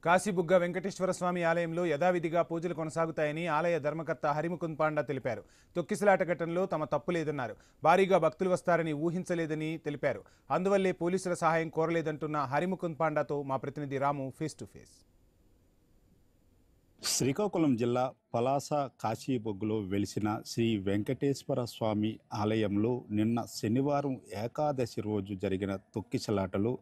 కాశీబుగ్గ వెంకటేశ్వర స్వామి ఆలయంలో యథావిధిగా పూజలు కొనసాగుతాయని ఆలయ ధర్మకర్త హరిముకుంద్ పాండా తెలిపారు. తొక్కిసలాట ఘటనలో తమ తప్పు లేదన్నారు. భారీగా భక్తులు వస్తారని ఊహించలేదని తెలిపారు. అందువల్లే పోలీసుల సహాయం కోరలేదంటున్న హరిముకుంద్ పాండాతో మా ప్రతినిధి రాము ఫేస్ టు ఫేస్. శ్రీకాకుళం జిల్లా పలాస కాశీబొగ్గులో వెలిసిన శ్రీ వెంకటేశ్వర స్వామి ఆలయంలో నిన్న శనివారం ఏకాదశి రోజు జరిగిన తొక్కిసలాటలో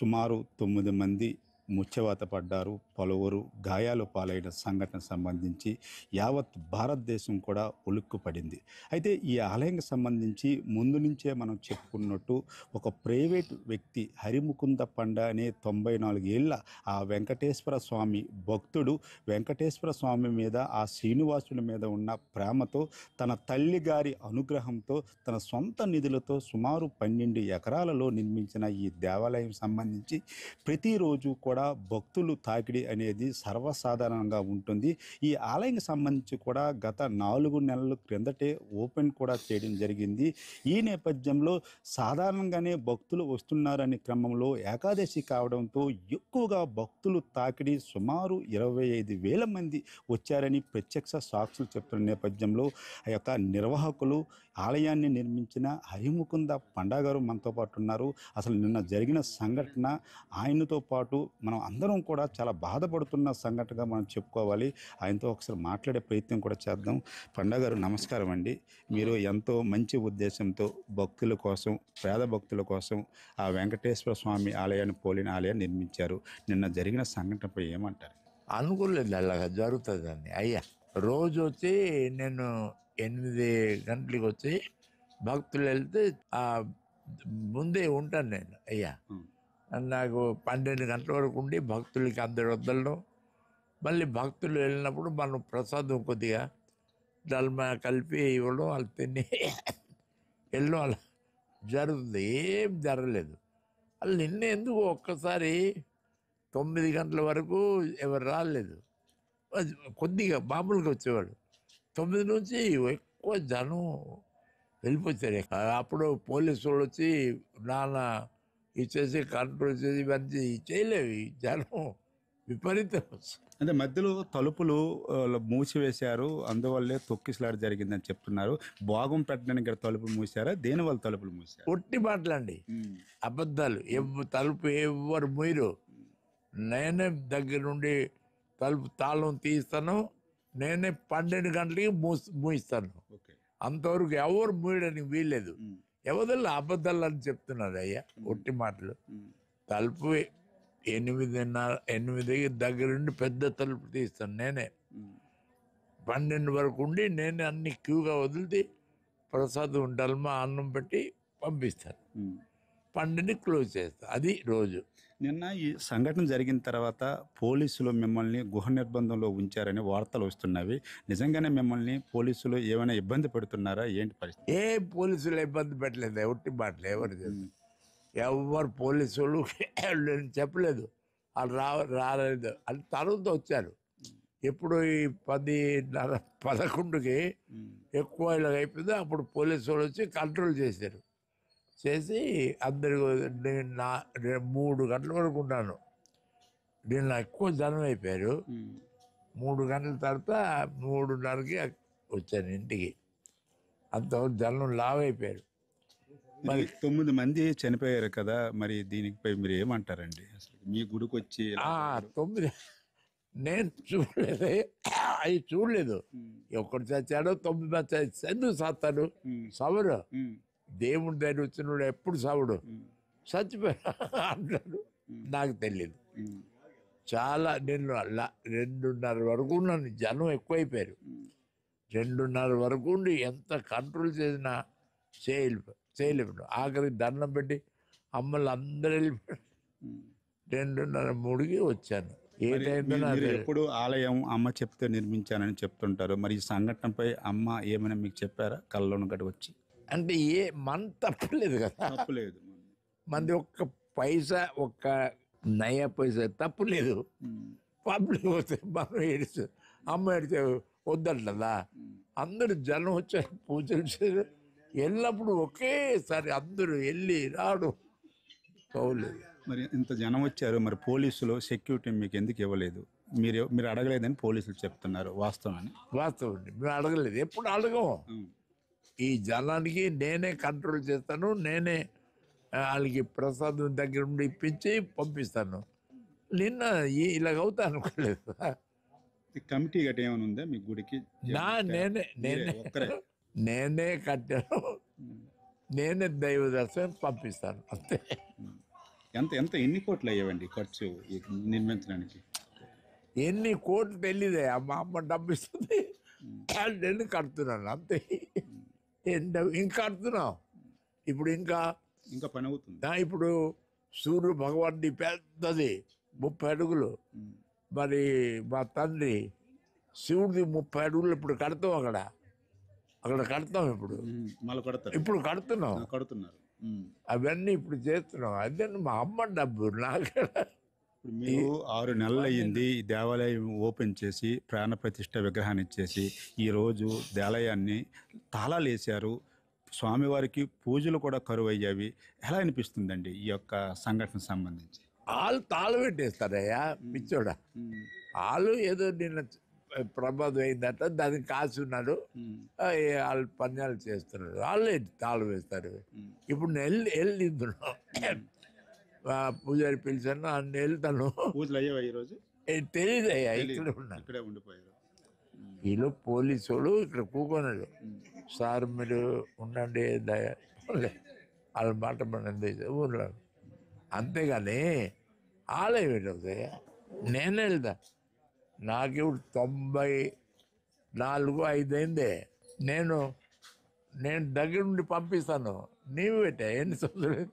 సుమారు 9 మంది ముచ్చవాత పడ్డారు. పలువురు గాయాలు పాలైన సంఘటన సంబంధించి యావత్ భారతదేశం కూడా ఉలిక్కుపడింది. అయితే ఈ ఆలయానికి సంబంధించి ముందు నుంచే మనం చెప్పుకున్నట్టు ఒక ప్రైవేట్ వ్యక్తి హరిముకుంద పండ అనే 94 ఏళ్ల ఆ వెంకటేశ్వర స్వామి భక్తుడు వెంకటేశ్వర స్వామి మీద ఆ శ్రీనివాసుడి మీద ఉన్న ప్రేమతో తన తల్లి గారి అనుగ్రహంతో తన సొంత నిధులతో సుమారు 12 ఎకరాలలో నిర్మించిన ఈ దేవాలయం సంబంధించి ప్రతిరోజు కూడా భక్తులు తాకిడి అనేది సర్వసాధారణంగా ఉంటుంది. ఈ ఆలయానికి సంబంధించి కూడా గత 4 నెలల క్రిందటే ఓపెన్ కూడా చేయడం జరిగింది. ఈ నేపథ్యంలో సాధారణంగానే భక్తులు వస్తున్నారనే క్రమంలో ఏకాదశి కావడంతో ఎక్కువగా భక్తులు తాకిడి సుమారు 25,000 మంది వచ్చారని ప్రత్యక్ష సాక్షులు చెప్తున్న నేపథ్యంలో ఆ యొక్క నిర్వాహకులు ఆలయాన్ని నిర్మించిన హరిముకుంద పండా గారు మనతో పాటు ఉన్నారు. అసలు నిన్న జరిగిన సంఘటన ఆయనతో పాటు మనం అందరం కూడా చాలా బాధపడుతున్న సంఘటనగా మనం చెప్పుకోవాలి. ఆయనతో ఒకసారి మాట్లాడే ప్రయత్నం కూడా చేద్దాం. పండా గారు నమస్కారం అండి. మీరు ఎంతో మంచి ఉద్దేశంతో భక్తుల కోసం, పేద భక్తుల కోసం ఆ వెంకటేశ్వర స్వామి ఆలయాన్ని పోలిన ఆలయాన్ని నిర్మించారు. నిన్న జరిగిన సంఘటనపై ఏమంటారు? అనుకోలేదు అలాగా జరుగుతుందని. అయ్యా రోజు వచ్చి నేను 8 గంటలకు వచ్చి భక్తులు వెళ్తే ముందే ఉంటాను నేను. అయ్యా నాకు 12 గంటల వరకు ఉండి భక్తులకి అందరు వదలడం, మళ్ళీ భక్తులు వెళ్ళినప్పుడు మనం ప్రసాదం కొద్దిగా డల్మా కలిపి ఇవ్వడం, వాళ్ళు తిని వెళ్ళడం అలా జరుగుతుంది. ఏం జరగలేదు. వాళ్ళు నిన్న ఎందుకు ఒక్కసారి 9 గంటల వరకు ఎవరు రాలేదు, కొద్దిగా మామూలుగా వచ్చేవాడు. 9 నుంచి ఎక్కువ జనం వెళ్ళిపోతారు. అప్పుడు పోలీసు వాళ్ళు వచ్చి నాన్న ఇచ్చేసి కంట్రోల్ చేసి ఇవన్నీ చేయలేవు. జనం విపరీతం. అంటే మధ్యలో తలుపులు మూసివేశారు, అందువల్లే తొక్కిసలాట జరిగిందని చెప్తున్నారు. భోగం పెట్టడానికి ఇక్కడ తలుపులు మూసారా? దేనివల్ల తలుపులు మూసారు? ఒట్టి మాటలండి, అబద్ధాలు. తలుపు ఎవరు మూయరు. నేనే దగ్గర నుండి తలుపు తాళం తీస్తాను, నేనే 12 గంటలకి మూయిస్తాను. అంతవరకు ఎవరు మూయడానికి వీల్లేదు. ఎవరిలో అబద్ధాలు అని చెప్తున్నారు. అయ్యా ఒట్టి మాటలు. తలుపు 8 దగ్గర నుండి పెద్ద తలుపు తీస్తాను నేనే. 12 వరకు ఉండి నేనే అన్ని క్యూగా వదిలితే ప్రసాదం డల్మా అన్నం పెట్టి పంపిస్తాను. 12కి క్లోజ్ చేస్తాను. అది రోజు. నిన్న ఈ సంఘటన జరిగిన తర్వాత పోలీసులు మిమ్మల్ని గుహ నిర్బంధంలో ఉంచారని వార్తలు వస్తున్నవి. నిజంగానే మిమ్మల్ని పోలీసులు ఏమైనా ఇబ్బంది పెడుతున్నారా? ఏంటి పరిస్థితి? ఏ పోలీసులు ఇబ్బంది పెట్టలేదు. ఒట్టి మాటలు. ఎవరు పోలీసులు చెప్పలేదు, వాళ్ళు రాలేదు అని తర్వాత వచ్చారు. ఎప్పుడు ఈ 10:30, 11కి ఎక్కువ ఇలాగ అయిపోయింది. అప్పుడు పోలీసు వాళ్ళు వచ్చి కంట్రోల్ చేశారు. చేసి అందరు 3 గంటల వరకు ఉన్నాను. నేను ఎక్కువ జనం అయిపోయారు. 3 గంటల తర్వాత 3:30కి వచ్చాను ఇంటికి. అంతవరకు జనం లావైపోయారు. మరి 9 మంది చనిపోయారు కదా, మరి దీనిపై మీరు ఏమంటారండి? అసలు మీ గుడికి వచ్చి 9 నేను చూడలేదు, అవి చూడలేదు. ఒకటి చచ్చాడు, 9 మంది ఎందుకు చస్తాడు? సవరు దేవుడి దగ్గర వచ్చిన ఎప్పుడు సావుడు చచ్చిపోయా అంటాడు. నాకు తెలియదు. చాలా నేను 2:30 వరకు ఉన్నాను. జనం ఎక్కువైపోయారు. 2:30 వరకు ఉండి ఎంత కంట్రోల్ చేసినా చేయలేడు. ఆఖరికి దండం పెట్టి అమ్మలు అందరూ వెళ్ళిపోయారు. 2:30, 3కి వచ్చాను. ఎప్పుడు ఆలయం అమ్మ చెప్తే నిర్మించానని చెప్తుంటారు. మరి ఈ సంఘటనపై అమ్మ ఏమైనా మీకు చెప్పారా? కళ్ళను గడి వచ్చి అంటే మన తప్పలేదు కదా. తప్పులేదు, మంది ఒక్క పైసా, ఒక్క నయ పైసా తప్పులేదు. పబ్లిక్ వస్తే మనం ఏడిస్తే అమ్మ ఏడితే వద్దంటదా. అందరూ జనం వచ్చారు, పూజలు చేశారు. ఎల్లప్పుడు ఒకేసారి అందరూ వెళ్ళి రావడం పోలేదు. మరి ఇంత జనం వచ్చారు, మరి పోలీసులు సెక్యూరిటీ మీకు ఎందుకు ఇవ్వలేదు? మీరు అడగలేదని పోలీసులు చెప్తున్నారు, వాస్తవమని? వాస్తవం మేము అడగలేదు, ఎప్పుడు అడగం. ఈ జనానికి నేనే కంట్రోల్ చేస్తాను, నేనే వాళ్ళకి ప్రసాదం దగ్గర నుండి ఇప్పించి పంపిస్తాను. నిన్న ఇలాగ అవుతా అనుకోలేదు. కమిటీ గట్ట ఏమైనా ఉందా మీ గుడికి? నేనే కట్టాను, నేనే దైవ దర్శనం పంపిస్తాను అంతే. ఎన్ని కోట్లు అయ్యేవండి ఖర్చు నిర్మించడానికి? ఎన్ని కోట్లు తెలియదే, మా అమ్మ డబ్బు ఇస్తుంది, నేను కడుతున్నాను అంతే. ఇంకా కడుతున్నాం. ఇప్పుడు ఇంకా పని అవుతుంది. ఇప్పుడు సూర్యుడు భగవాన్ని పెద్దది 30 అడుగులు. మరి మా తండ్రి శివుడిది 30 అడుగులు ఇప్పుడు కడతాం. అక్కడ కడతాం. ఇప్పుడు కడుతున్నారు. అవన్నీ ఇప్పుడు చేస్తున్నాం. అదే మా అమ్మ డబ్బు నాకు. ఇప్పుడు మీరు 6 నెలలు అయ్యింది ఈ దేవాలయం ఓపెన్ చేసి, ప్రాణప్రతిష్ఠ విగ్రహాన్ని ఇచ్చేసి, ఈరోజు దేవాలయాన్ని తాళాలు వేశారు. స్వామివారికి పూజలు కూడా కరువు అయ్యావి. ఎలా అనిపిస్తుందండి ఈ యొక్క సంఘటన సంబంధించి? వాళ్ళు తాళం పెట్టేస్తారయ్యా పిచ్చోడా. వాళ్ళు ఏదో నిన్న ప్రమాదం అయిందట, దానికి కాసి ఉన్నాడు, వాళ్ళు పన్యాలు చేస్తున్నారు, వాళ్ళే తాళం వేస్తారు. ఇప్పుడు నేను వెళ్తున్నాం, పూజారి పిలిచాను, అన్ని వెళ్తాను. పూజలు అయ్యావా ఈరోజు? తెలియదయ్యా, ఇక్కడే ఉండిపోయారు. వీళ్ళు పోలీసు వాళ్ళు ఇక్కడ కూకున్నాడు, సార్ మీరు ఉండండి, వాళ్ళ మాట మనం ఊర్లో. అంతేగాని ఆలయం ఏంటవుతాయా? నేనే వెళ్తా. నాకు ఇప్పుడు 94-95 అయిందే. నేను దగ్గర నుండి పంపిస్తాను. నీవు పెట్టా ఎన్ని సంవత్సరాలు?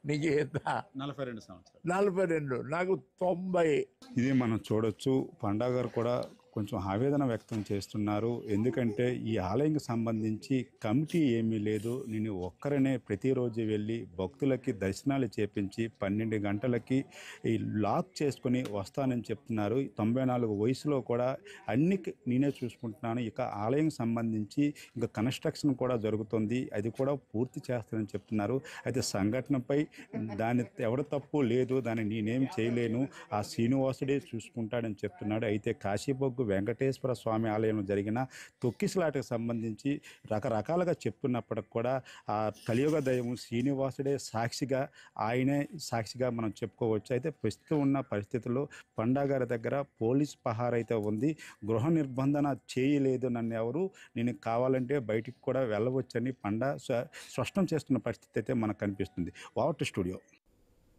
నీకు ఎంత? 42 సంవత్సరాలు. 42, నాకు 90. ఇది మనం చూడొచ్చు. పండా గారు కూడా కొంచెం ఆవేదన వ్యక్తం చేస్తున్నారు. ఎందుకంటే ఈ ఆలయంకి సంబంధించి కమిటీ ఏమీ లేదు. నేను ఒక్కరనే ప్రతిరోజు వెళ్ళి భక్తులకి దర్శనాలు చేపించి 12 గంటలకి ఈ లాక్ చేసుకొని వస్తానని చెప్తున్నారు. 94 వయసులో కూడా అన్ని నేనే చూసుకుంటున్నాను. ఇక ఆలయం సంబంధించి ఇంకా కన్స్ట్రక్షన్ కూడా జరుగుతుంది, అది కూడా పూర్తి చేస్తానని చెప్తున్నారు. అయితే సంఘటనపై దాని ఎవరి తప్పు లేదు, దాన్ని నేనేం చేయలేను, ఆ శ్రీనివాసుడే చూసుకుంటాడని చెప్తున్నాడు. అయితే కాశీబొగ్గు వెంకటేశ్వర స్వామి ఆలయంలో జరిగిన తొక్కిసలాటకు సంబంధించి రకరకాలుగా చెప్తున్నప్పటికి కూడా ఆ కలియుగ దైవం శ్రీనివాసుడే ఆయనే సాక్షిగా మనం చెప్పుకోవచ్చు. అయితే ప్రస్తుతం ఉన్న పరిస్థితుల్లో పండా గారి దగ్గర పోలీస్ పహార అయితే ఉంది. గృహ నిర్బంధన చేయలేదు నన్ను ఎవరు, నేను కావాలంటే బయటికి కూడా వెళ్ళవచ్చని పండా స్పష్టం చేస్తున్న పరిస్థితి అయితే మనకు కనిపిస్తుంది. Waiver studio.